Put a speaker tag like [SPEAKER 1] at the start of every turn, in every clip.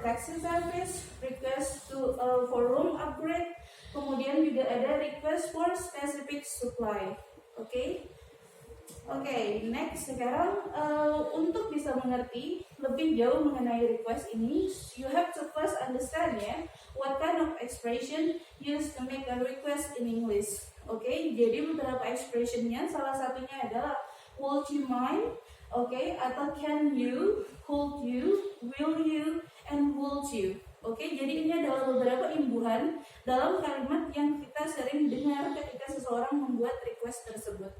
[SPEAKER 1] taxi service, request to for room upgrade, kemudian juga ada request for specific supply. Oke. Oke, next sekarang untuk bisa mengerti lebih jauh mengenai request ini, you have to first understand ya, what kind of expression used to make a request in English. Oke, jadi beberapa expressionnya, salah satunya adalah would you mind, oke, atau can you, could you, will you, and would you. Oke, jadi ini adalah beberapa imbuhan dalam kalimat yang kita sering dengar ketika seseorang membuat request tersebut.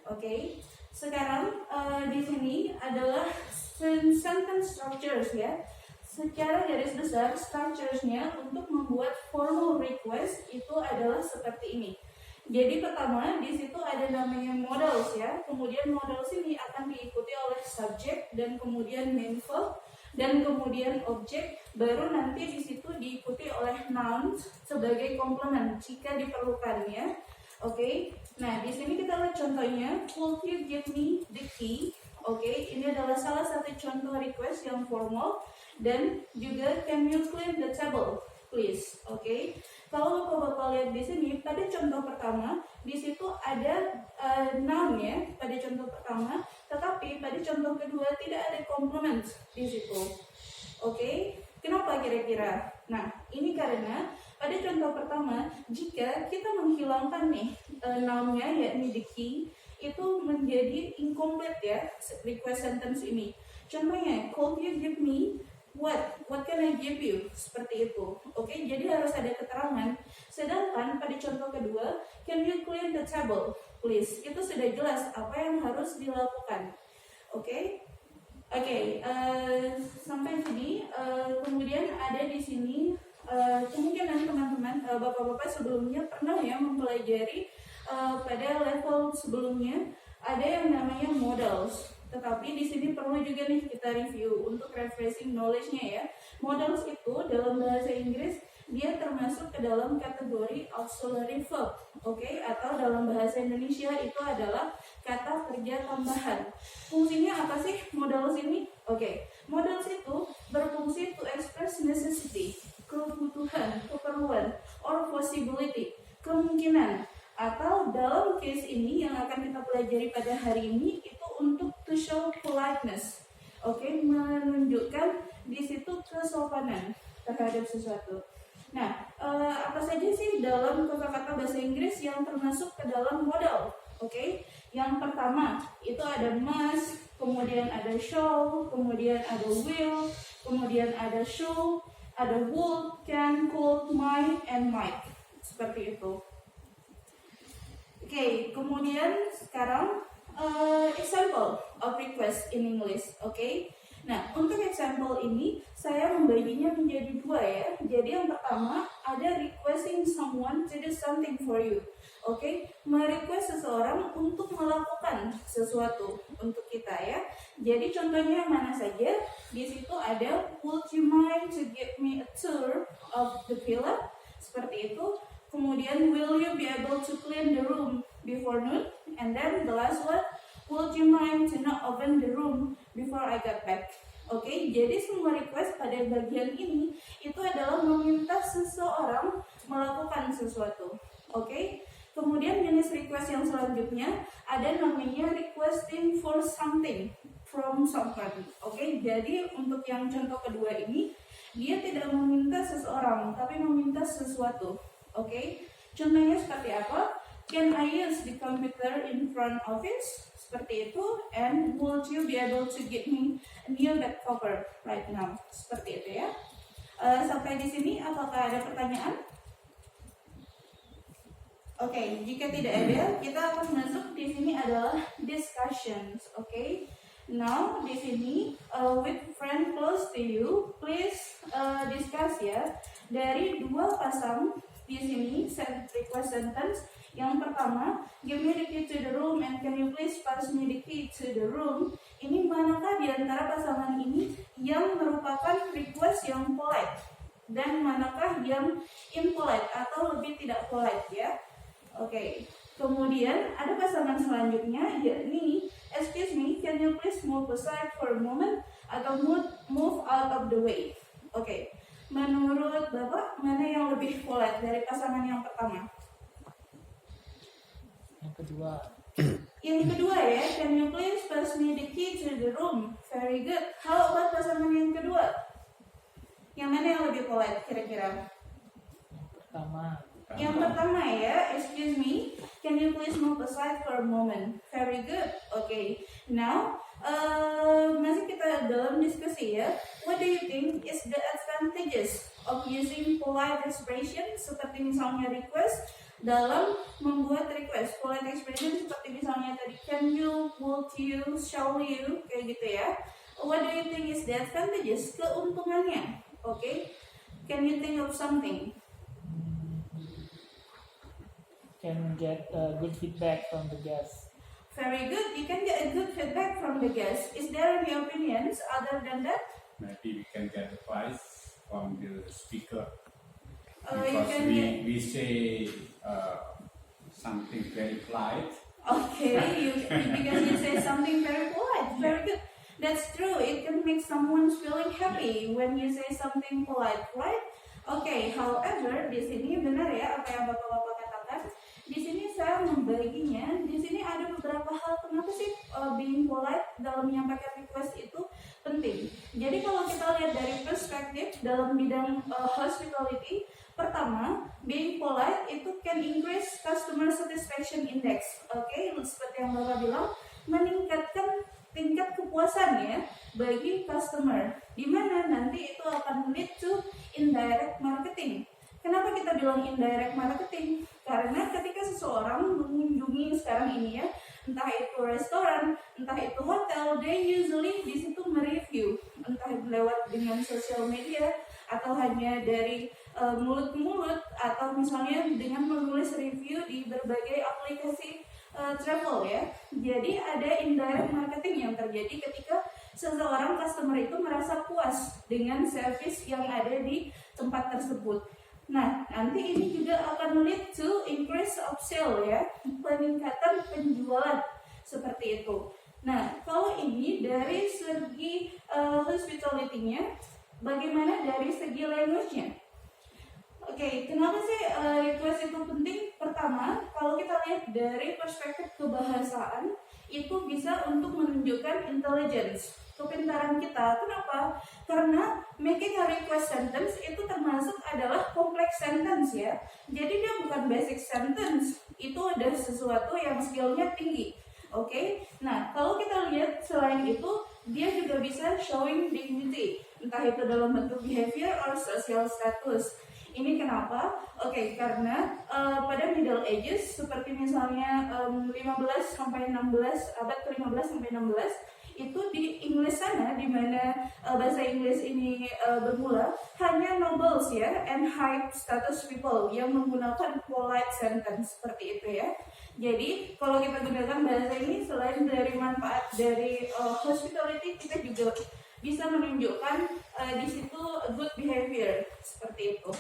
[SPEAKER 1] Oke, sekarang di sini adalah sentence structures ya. Secara garis besar structuresnya untuk membuat formal request itu adalah seperti ini. Jadi pertama di situ ada namanya modals ya. Kemudian modals ini akan diikuti oleh subject dan kemudian main verb dan kemudian objek. Baru nanti di situ diikuti oleh nouns sebagai komplement jika diperlukan ya. Oke, nah di sini kita lihat contohnya. Could you give me the key? Oke, ini adalah salah satu contoh request yang formal. Dan juga can you clean the table, please? Oke, kalau bapak-bapak lihat di sini pada contoh pertama di situ ada noun ya pada contoh pertama, tetapi pada contoh kedua tidak ada complement di situ. Oke, kenapa kira-kira? Nah, ini karena pada contoh pertama, jika kita menghilangkan nih noun-nya yakni the key, itu menjadi incomplete ya request sentence ini. Contohnya, could you give me what? What can I give you? Seperti itu. Oke, jadi harus ada keterangan. Sedangkan pada contoh kedua, can you clean the table, please? Itu sudah jelas apa yang harus dilakukan. Oke. Sampai sini. Kemudian ada di sini kemungkinan teman-teman bapak-bapak sebelumnya pernah ya mempelajari pada level sebelumnya ada yang namanya modals. Tetapi di sini perlu juga nih kita review untuk refreshing knowledge-nya ya. Modals itu dalam bahasa Inggris dia termasuk ke dalam kategori auxiliary verb, oke? Atau dalam bahasa Indonesia itu adalah kata kerja tambahan. Fungsinya apa sih modals ini? Oke, modals itu berfungsi to express necessity, kebutuhan, keperluan, or possibility, kemungkinan. Atau dalam case ini yang akan kita pelajari pada hari ini itu untuk to show politeness, oke, menunjukkan di situ kesopanan terhadap sesuatu. Nah, apa saja sih dalam kosakata bahasa Inggris yang termasuk ke dalam modal? Oke, yang pertama itu ada must, kemudian ada show, kemudian ada will, kemudian ada should, ada would, can, could, might, and might. Seperti itu. Oke, kemudian sekarang example of request in English. Oke. Nah, untuk example ini saya membaginya menjadi dua ya. Jadi yang pertama ada requesting someone to do something for you. Oke, merequest seseorang untuk melakukan sesuatu untuk kita ya. Jadi contohnya mana saja? Di situ ada would you mind to give me a tour of the villa? Seperti itu. Kemudian will you be able to clean the room before noon? And then the last one, would you mind to not open the room before I get back? Oke, jadi semua request pada bagian ini itu adalah meminta seseorang melakukan sesuatu. Oke, kemudian jenis request yang selanjutnya ada namanya requesting for something from someone. Oke, jadi untuk yang contoh kedua ini dia tidak meminta seseorang tapi meminta sesuatu. Oke, contohnya seperti apa? Can I use the computer in front office? Seperti itu. And would you be able to get me a new bed cover right now? Seperti itu ya. Sampai di sini apakah ada pertanyaan? Oke, jika tidak ada, kita akan masuk di sini adalah discussions. Oke. Now di sini with friend close to you, please discuss ya. Dari dua pasang di sini request sentence. Yang pertama, give me the key to the room and can you please pass me the key to the room. Ini manakah di antara pasangan ini yang merupakan request yang polite dan manakah yang impolite atau lebih tidak polite ya. Oke. Kemudian ada pasangan selanjutnya yakni excuse me, can you please move aside for a moment atau move out of the way. Oke, menurut Bapak mana yang lebih polite dari pasangan yang pertama?
[SPEAKER 2] Yang kedua.
[SPEAKER 1] Yang kedua ya, can you please pass me the key to the room? Very good. How about pasangan yang kedua? Yang mana yang lebih polite kira-kira?
[SPEAKER 2] Yang pertama.
[SPEAKER 1] Yang pertama ya, excuse me, can you please move aside for a moment? Very good. Okay. Now, masih kita dalam diskusi ya. What do you think is the advantages of using polite expression seperti misalnya request dalam membuat request? Polite expression seperti misalnya tadi can you, would you, shall you, kayak gitu ya. What do you think is the advantages? Keuntungannya. Okay. Can you think of something?
[SPEAKER 2] Can get good feedback from the guests.
[SPEAKER 1] Very good. You can get a good feedback from the guests. Is there any opinions other than that?
[SPEAKER 3] Maybe we can get advice from the speaker.
[SPEAKER 1] You
[SPEAKER 3] Because
[SPEAKER 1] can
[SPEAKER 3] we say something very polite.
[SPEAKER 1] Okay, because you say something very polite. Very good. That's true. It can make someone feeling happy when you say something polite, right? Okay. However, di sini benar ya apa yang bapak-bapak katakan. Di sini saya membaginya. Di sini ada beberapa hal kenapa sih being polite dalam menyampaikan request itu penting. Jadi kalau kita lihat dari perspektif dalam bidang hospitality, pertama, being polite itu can increase customer satisfaction index. Oke, seperti yang Bapak bilang, meningkatkan tingkat kepuasan ya bagi customer. Di mana nanti itu akan lead to indirect marketing. Kenapa kita bilang indirect marketing? Karena ketika seseorang mengunjungi sekarang ini ya, entah itu restoran, entah itu hotel, they usually di situ mereview, entah lewat dengan sosial media atau hanya dari mulut ke mulut atau misalnya dengan menulis review di berbagai aplikasi travel ya. Jadi ada indirect marketing yang terjadi ketika seseorang customer itu merasa puas dengan service yang ada di tempat tersebut. Nah, nanti ini juga akan lead to increase of sale ya, peningkatan penjualan seperti itu. Nah, kalau ini dari segi hospitality-nya, bagaimana dari segi language-nya? Oke, kenapa sih request itu penting? Pertama, kalau kita lihat dari perspektif kebahasaan, itu bisa untuk menunjukkan intelligence, kepintaran kita. Kenapa? Karena making a request sentence itu termasuk adalah complex sentence ya. Jadi dia bukan basic sentence, itu ada sesuatu yang skillnya tinggi. Oke, nah kalau kita lihat selain itu, dia juga bisa showing dignity, entah itu dalam bentuk behavior or social status. Ini kenapa? Oke, karena pada Middle Ages seperti misalnya 15 sampai 16 abad ke-15 sampai 16 itu di Inggris sana di mana bahasa Inggris ini bermula hanya nobles ya and high status people yang menggunakan polite sentence seperti itu ya. Jadi kalau kita gunakan bahasa ini selain dari manfaat dari hospitality, kita juga bisa menunjukkan di situ good behavior seperti itu.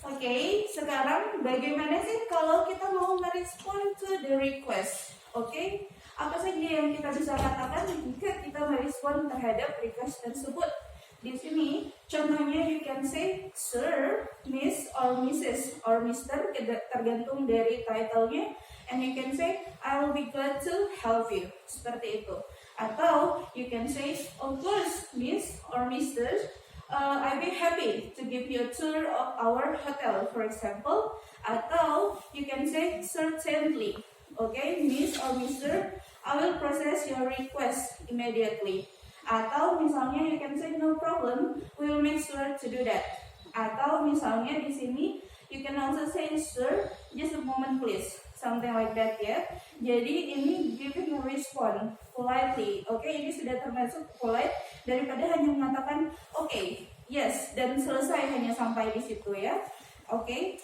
[SPEAKER 1] Oke, sekarang bagaimana sih kalau kita mau merespon to the request? Oke, apa saja yang kita bisa katakan jika kita merespon terhadap request tersebut? Di sini contohnya you can say sir, miss, or mrs, or mister, tergantung dari title-nya. And you can say I will be glad to help you, seperti itu. Atau you can say of course miss or mister, I'll be happy to give you a tour of our hotel, for example. Atau you can say certainly, okay, miss or mister, I will process your request immediately. Atau misalnya you can say no problem, we will make sure to do that. Atau misalnya di sini you can also say sir, just a moment please, something like that ya. Jadi ini giving a response politely. Oke, ini sudah termasuk polite daripada hanya mengatakan oke, yes, dan selesai hanya sampai di situ ya. Oke.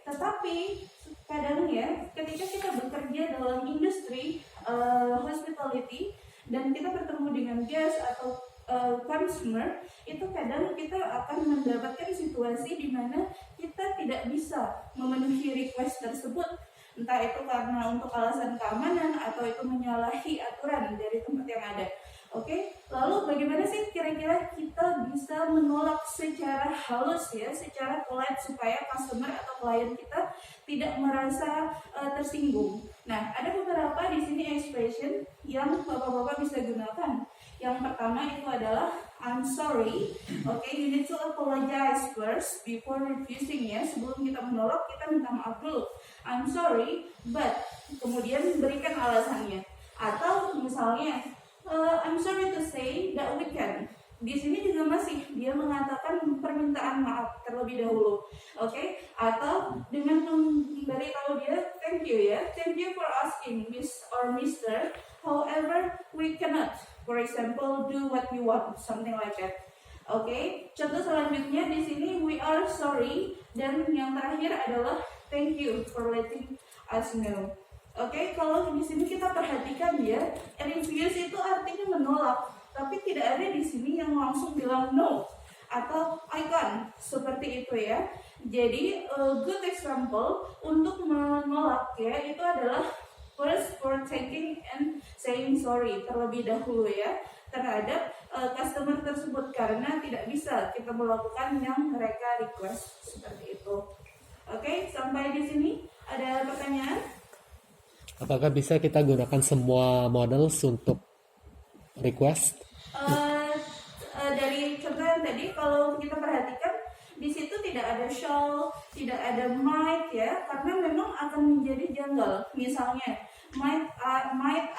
[SPEAKER 1] Tetapi kadang ya, ketika kita bekerja dalam industri hospitality dan kita bertemu dengan guest atau consumer, itu kadang kita akan mendapatkan situasi di mana kita tidak bisa memenuhi request tersebut. Entah itu karena untuk alasan keamanan atau itu menyalahi aturan dari tempat yang ada. Oke, lalu bagaimana sih kira-kira kita bisa menolak secara halus ya, secara polite supaya customer atau klien kita tidak merasa tersinggung. Nah, ada beberapa di sini expression yang bapak-bapak bisa gunakan. Yang pertama itu adalah I'm sorry. Oke, you need to apologize first before refusing ya. Sebelum kita menolak, kita minta maaf dulu. I'm sorry, but kemudian berikan alasannya. Atau misalnya I'm sorry to say that we can. Di sini juga masih dia mengatakan permintaan maaf terlebih dahulu, oke? Atau dengan memberitahu dia thank you ya, thank you for asking Miss or Mister. However, we cannot, for example, do what we want, something like that. Oke, contoh selanjutnya di sini we are sorry dan yang terakhir adalah thank you for letting us know. Oke, kalau di sini kita perhatikan ya, refuse itu artinya menolak, tapi tidak ada di sini yang langsung bilang no atau I can't, seperti itu ya. Jadi good example untuk menolak ya itu adalah first for taking and saying sorry terlebih dahulu ya terhadap customer tersebut karena tidak bisa kita melakukan yang mereka request seperti itu. Oke, sampai di sini ada pertanyaan?
[SPEAKER 4] Apakah bisa kita gunakan semua models untuk request?
[SPEAKER 1] Dari contoh yang tadi kalau kita perhatikan di situ tidak ada shall, tidak ada might ya, karena memang akan menjadi janggal. Misalnya might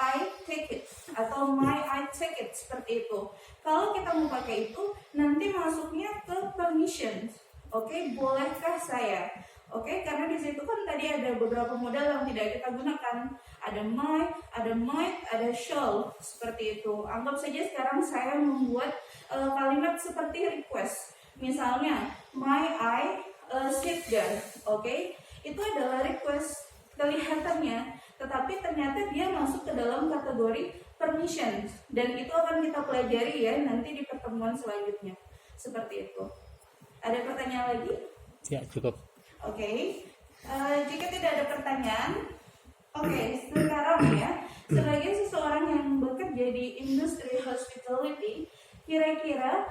[SPEAKER 1] I take it atau might I take it seperti itu. Kalau kita mau pakai itu nanti masuknya ke permission. Oke, bolehkah saya? Oke, karena di situ kan tadi ada beberapa modal yang tidak kita gunakan. Ada might, ada shall seperti itu. Anggap saja sekarang saya membuat kalimat seperti request. Misalnya, may I sit down? Oke, itu adalah request kelihatannya, tetapi ternyata dia masuk ke dalam kategori permission dan itu akan kita pelajari ya nanti di pertemuan selanjutnya. Seperti itu. Ada pertanyaan lagi?
[SPEAKER 4] Ya, cukup.
[SPEAKER 1] Oke, jika tidak ada pertanyaan, sekarang ya, sebagai seseorang yang bekerja di industri hospitality, kira-kira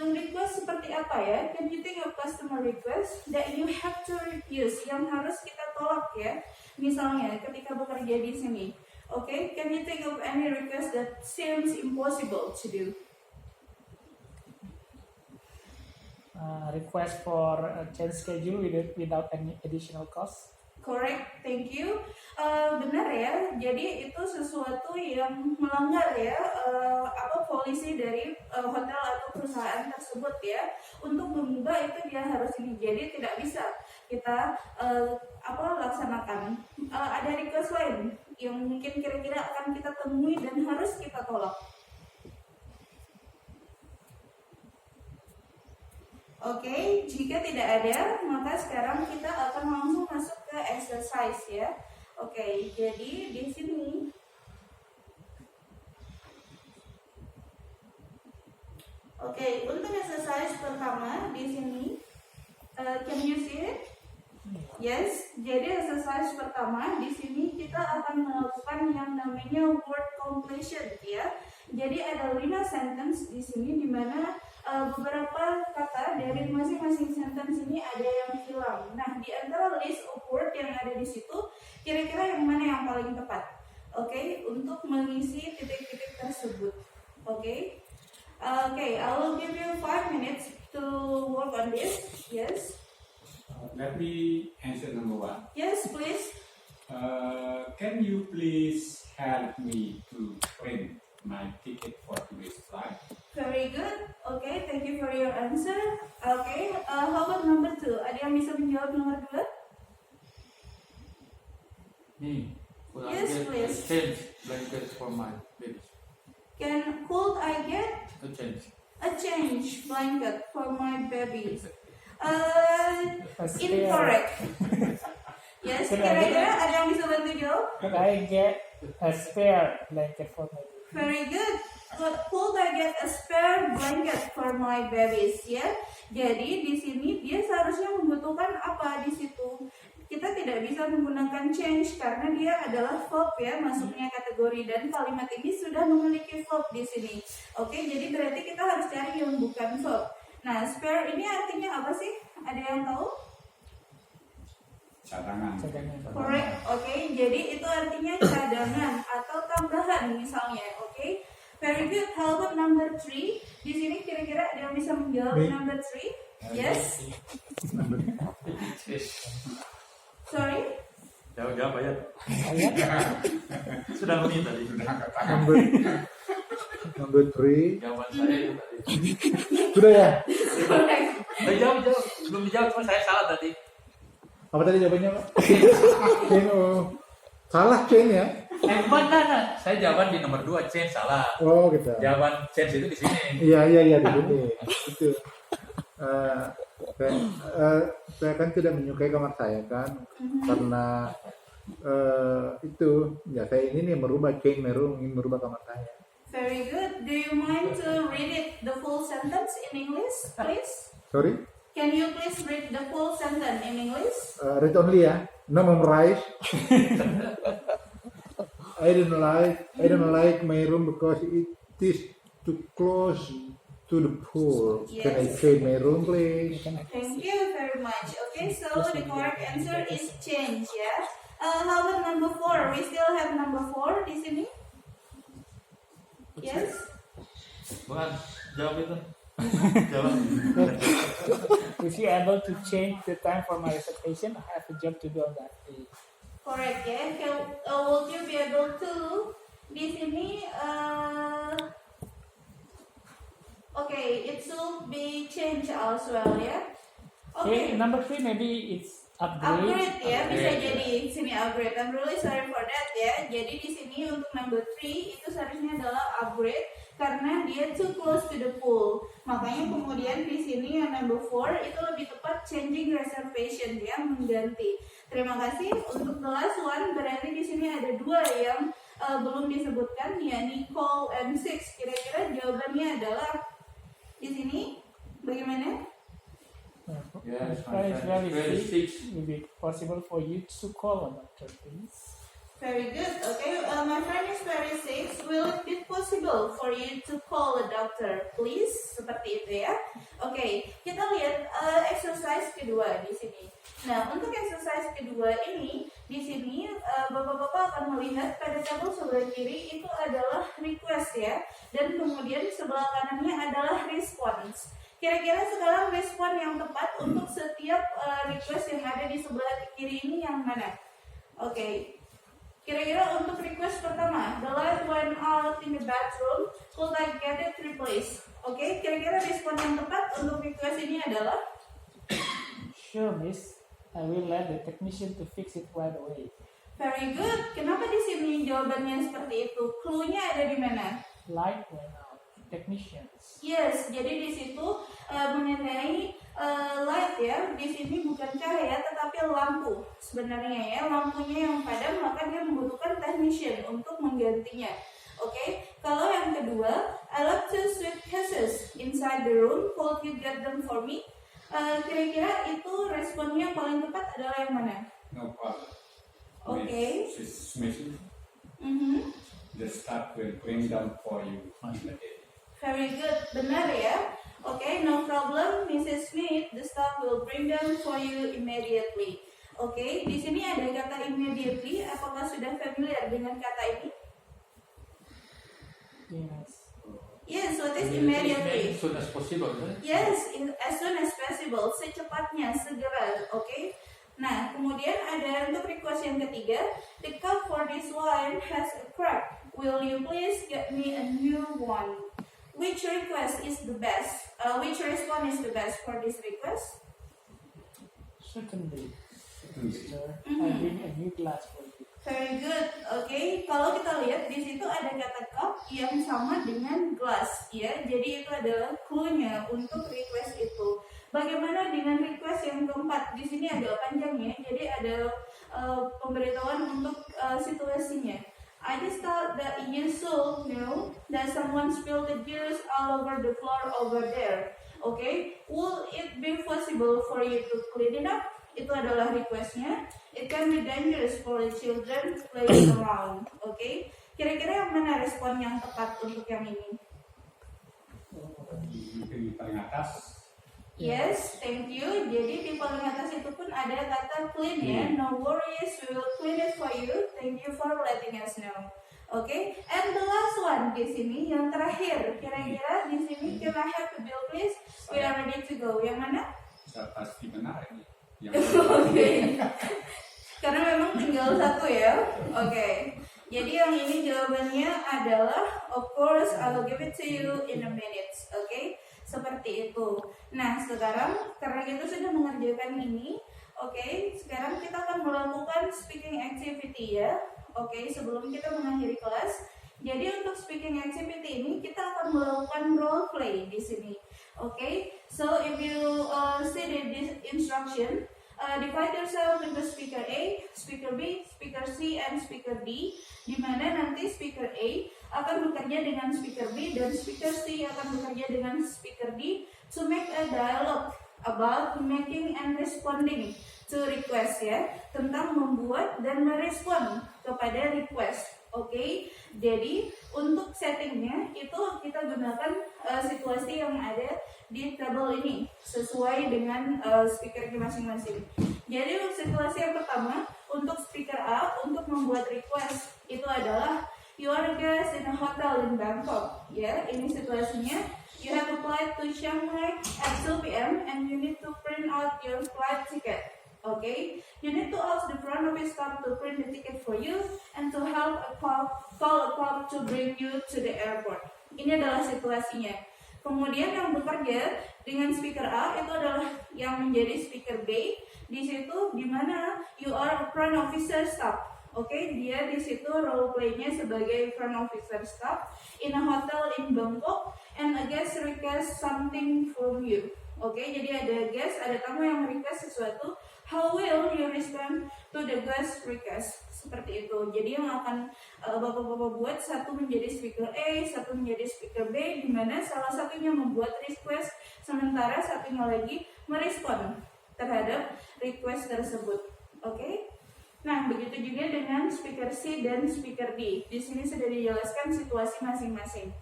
[SPEAKER 1] request seperti apa ya? Can you think of customer request that you have to refuse, yang harus kita tolak ya? Misalnya ketika bekerja di sini, can you think of any request that seems impossible to do?
[SPEAKER 2] Request for a change schedule without any additional cost.
[SPEAKER 1] Correct, thank you. Benar ya, jadi itu sesuatu yang melanggar ya polisi dari hotel atau perusahaan tersebut ya. Untuk mengubah itu dia harus ini, jadi tidak bisa kita laksanakan. Ada request lain yang mungkin kira-kira akan kita temui dan harus kita tolak. Oke, jika tidak ada, maka sekarang kita akan langsung masuk ke exercise ya. Oke, jadi di sini untuk exercise pertama di sini, can you see it? Yes, jadi exercise pertama di sini kita akan melakukan yang namanya word completion ya. Jadi ada 5 sentence di sini di mana beberapa kata dari masing-masing sentence ini ada yang hilang. Nah, di antara list of word yang ada di situ, kira-kira yang mana yang paling tepat? Untuk mengisi titik-titik tersebut. I will give you 5 minutes to work on this. Yes.
[SPEAKER 3] Let me answer number 1.
[SPEAKER 1] Yes, please.
[SPEAKER 3] Can you please help me to print my ticket for today's flight?
[SPEAKER 1] Very good. Thank you for your answer. How about number 2? Ada yang bisa menjawab nomor 2?
[SPEAKER 5] Me. Could
[SPEAKER 1] Yes,
[SPEAKER 5] I get
[SPEAKER 1] please.
[SPEAKER 5] a change blanket for my baby?
[SPEAKER 1] Could I get
[SPEAKER 5] A change.
[SPEAKER 1] a change blanket for my baby?
[SPEAKER 2] A spare.
[SPEAKER 1] Incorrect. Yes,
[SPEAKER 2] Could I
[SPEAKER 1] kira-kira
[SPEAKER 2] get-
[SPEAKER 1] ada yang bisa bantu jawab?
[SPEAKER 2] Could I get a spare blanket for my baby?
[SPEAKER 1] Very good. Could I get a spare blanket for my babies? Ya, jadi di sini dia seharusnya membutuhkan apa di situ? kita tidak bisa menggunakan change karena dia adalah verb ya, masuknya kategori, dan kalimat ini sudah memiliki verb di sini. Oke, jadi berarti kita harus cari yang bukan verb. Nah, spare ini artinya apa sih? Ada yang tahu?
[SPEAKER 3] Cadangan.
[SPEAKER 1] Correct. Oke, jadi itu artinya cadangan atau tambahan misalnya. Oke. Very good. How about number 3? Di sini kira-kira ada yang bisa menjawab number 3? Yes. Sorry.
[SPEAKER 5] Jawab ya.
[SPEAKER 2] Sudah
[SPEAKER 5] Sudah tadi.
[SPEAKER 6] Number 3.
[SPEAKER 5] Jawaban saya itu tadi.
[SPEAKER 6] Sudah ya?
[SPEAKER 1] Correct.
[SPEAKER 5] Jawab. Belum dijawab, cuma saya salah tadi.
[SPEAKER 6] Apa tadi jawabannya, Pak? Chain, oh. Salah chain ya?
[SPEAKER 5] Nah. Saya jawaban di nomor 2, change salah.
[SPEAKER 6] Oh, gitu.
[SPEAKER 5] Jawaban change itu di sini.
[SPEAKER 6] Iya di sini. Itu. Saya kan tidak menyukai kamar saya kan, karena itu ya saya ini nih merubah chain, ingin merubah kamar saya.
[SPEAKER 1] Very good. Do you mind to read it the full sentence in English, please?
[SPEAKER 6] Sorry?
[SPEAKER 1] Can you please read the full sentence in English?
[SPEAKER 6] Read only ya, no memorize. I don't like my room because it is too close to the pool. Can I
[SPEAKER 1] Yes.
[SPEAKER 6] change my room, please?
[SPEAKER 1] Thank you very much. Okay, so the correct answer is change ya. How about number 4? We still have number 4 di sini. Yes.
[SPEAKER 5] Bukan, jawab itu. Jawab.
[SPEAKER 2] If you're able to change the time for my reservation, I have a job to do on that day.
[SPEAKER 1] Correct ya. Would you be able to di sini? Okay, it should be changed as well ya.
[SPEAKER 2] Okay,
[SPEAKER 1] Okay.
[SPEAKER 2] number 3 maybe it's upgrade.
[SPEAKER 1] Upgrade ya, bisa
[SPEAKER 5] Upgrade.
[SPEAKER 1] jadi sini upgrade. I'm really sorry for that ya. Jadi di sini untuk number 3 itu seharusnya adalah upgrade karena dia too close to the pool. Makanya kemudian di sini yang number 4 itu lebih tepat changing reservation ya, mengganti. Terima kasih. Untuk the last one berarti di sini ada 2 yang belum disebutkan, yakni call and 6. Kira-kira jawabannya adalah di sini bagaimana?
[SPEAKER 5] Yes,
[SPEAKER 2] Very, very
[SPEAKER 5] very
[SPEAKER 2] six. Will be possible for you to call on doctor, please.
[SPEAKER 1] Very good. Okay, my friend is very sick. Will it be possible for you to call a doctor, please? Seperti itu ya. Oke, kita lihat exercise kedua di sini. Nah, untuk exercise kedua ini, di sini bapak-bapak akan melihat pada tabel sebelah kiri itu adalah request ya, dan kemudian sebelah kanannya adalah response. Kira-kira sekarang respon yang tepat untuk setiap request yang ada di sebelah kiri ini yang mana? Oke. Kira-kira untuk request pertama, the light went out in the bathroom, could I get it replaced? Oke, kira-kira respon yang tepat untuk request ini adalah?
[SPEAKER 2] Sure, miss. I will let the technician to fix it right away.
[SPEAKER 1] Very good. Kenapa di sini jawabannya seperti itu? Clue-nya ada di mana?
[SPEAKER 2] Light went out. Technicians.
[SPEAKER 1] Yes, jadi di situ mengenai light ya, di sini bukan cahaya tetapi lampu sebenarnya ya, lampunya yang padam maka dia membutuhkan technician untuk menggantinya. Oke, kalau yang kedua, I left 2 suitcases inside the room, could you get them for me? Kira-kira itu responnya yang paling tepat adalah yang mana?
[SPEAKER 3] No problem.
[SPEAKER 1] Okay.
[SPEAKER 3] Mrs. Smith, the staff will bring them for you immediately.
[SPEAKER 1] Very good, benar ya. Oke, no problem, Mrs. Smith. The staff will bring them for you immediately. Oke, di sini ada kata immediately. Apakah sudah familiar dengan kata ini?
[SPEAKER 2] Yes.
[SPEAKER 1] Yes, what is immediately?
[SPEAKER 5] As soon as possible, kan?
[SPEAKER 1] Yes, as soon as possible, secepatnya, segera. Oke. Nah, kemudian ada untuk request yang ketiga. The cup for this wine has a crack. Will you please get me a new one? Which request is the best? Which response is the best for this request?
[SPEAKER 2] Certainly.
[SPEAKER 3] Certainly.
[SPEAKER 2] Sir, I bring a new glass for you.
[SPEAKER 1] Very good. Oke, kalau kita lihat di situ ada kata cup yang sama dengan glass, ya. Jadi itu adalah clue-nya untuk request itu. Bagaimana dengan request yang keempat? Di sini agak panjang ya. Jadi ada pemberitahuan untuk situasinya. I just thought that you should know that someone spilled the juice all over the floor over there. Okay, will it be possible for you to clean it up? itu adalah requestnya. It can be dangerous for the children playing around. Oke, kira-kira yang mana respon yang tepat untuk yang ini?
[SPEAKER 3] Mungkin di paling atas.
[SPEAKER 1] Yes, thank you. Jadi di paling atas itu pun ada kata clean ya. No worries, we will clean it for you. Thank you for letting us know. Oke, and the last one di sini yang terakhir. Kira-kira di sini can I have the bill please? We are ready to go. Yang mana?
[SPEAKER 3] Saya pasti benar ini. Yang
[SPEAKER 1] Oke. Karena memang tinggal satu ya. Oke. Jadi yang ini jawabannya adalah of course I will give it to you in a minute. Oke. Seperti itu. Nah, sekarang karena kita sudah mengerjakan ini, oke, sekarang kita akan melakukan speaking activity ya. Oke, sebelum kita mengakhiri kelas. Jadi untuk speaking activity ini kita akan melakukan role play di sini. Oke. So if you see the instruction, divide yourself into speaker A, speaker B, speaker C, and speaker D. Di mana nanti speaker A akan bekerja dengan speaker B dan speaker C akan bekerja dengan speaker D to make a dialogue about making and responding to request ya, tentang membuat dan merespon kepada request. Oke, jadi untuk settingnya itu kita gunakan situasi yang ada di tabel ini sesuai dengan speakernya masing-masing. Jadi untuk situasi yang pertama untuk speaker A untuk membuat request itu adalah you are a guest in a hotel in Bangkok. Ya, ini situasinya. You have applied to Shanghai at 2 p.m. and you need to print out your flight ticket. Okay, you need to ask the front office staff to print the ticket for you and to call a cab to bring you to the airport. Ini adalah situasinya. Kemudian yang bekerja dengan speaker A itu adalah yang menjadi speaker B. Di situ di mana you are a front officer staff. Oke, dia di situ role play-nya sebagai front officer staff in a hotel in Bangkok and a guest request something from you. Oke, jadi ada guest, ada tamu yang request sesuatu. How will you respond to the guest request? Seperti itu. Jadi yang akan bapak-bapak buat satu menjadi speaker A, satu menjadi speaker B, di mana salah satunya membuat request, sementara satunya lagi merespon terhadap request tersebut. Oke? Nah, begitu juga dengan speaker C dan speaker D. Di sini sudah dijelaskan situasi masing-masing.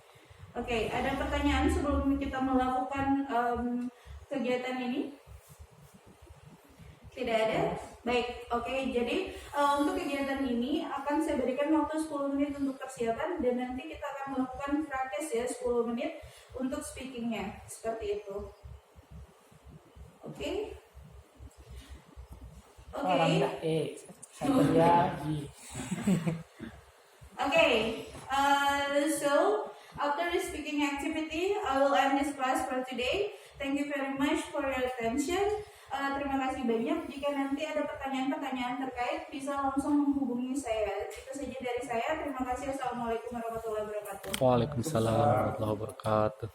[SPEAKER 1] Oke, ada pertanyaan sebelum kita melakukan kegiatan ini? Tidak ada? Baik, oke. Jadi untuk kegiatan ini akan saya berikan waktu 10 menit untuk persiapan dan nanti kita akan melakukan praktis ya 10 menit untuk speakingnya. Seperti itu. Oke? Oke. Okay, so after the speaking activity, I will end this class for today. Thank you very much for your attention. Terima kasih banyak. Jika nanti ada pertanyaan-pertanyaan terkait, bisa langsung menghubungi saya. Itu saja dari saya. Terima kasih. Assalamualaikum warahmatullahi wabarakatuh.
[SPEAKER 4] Waalaikumsalam warahmatullahi wabarakatuh.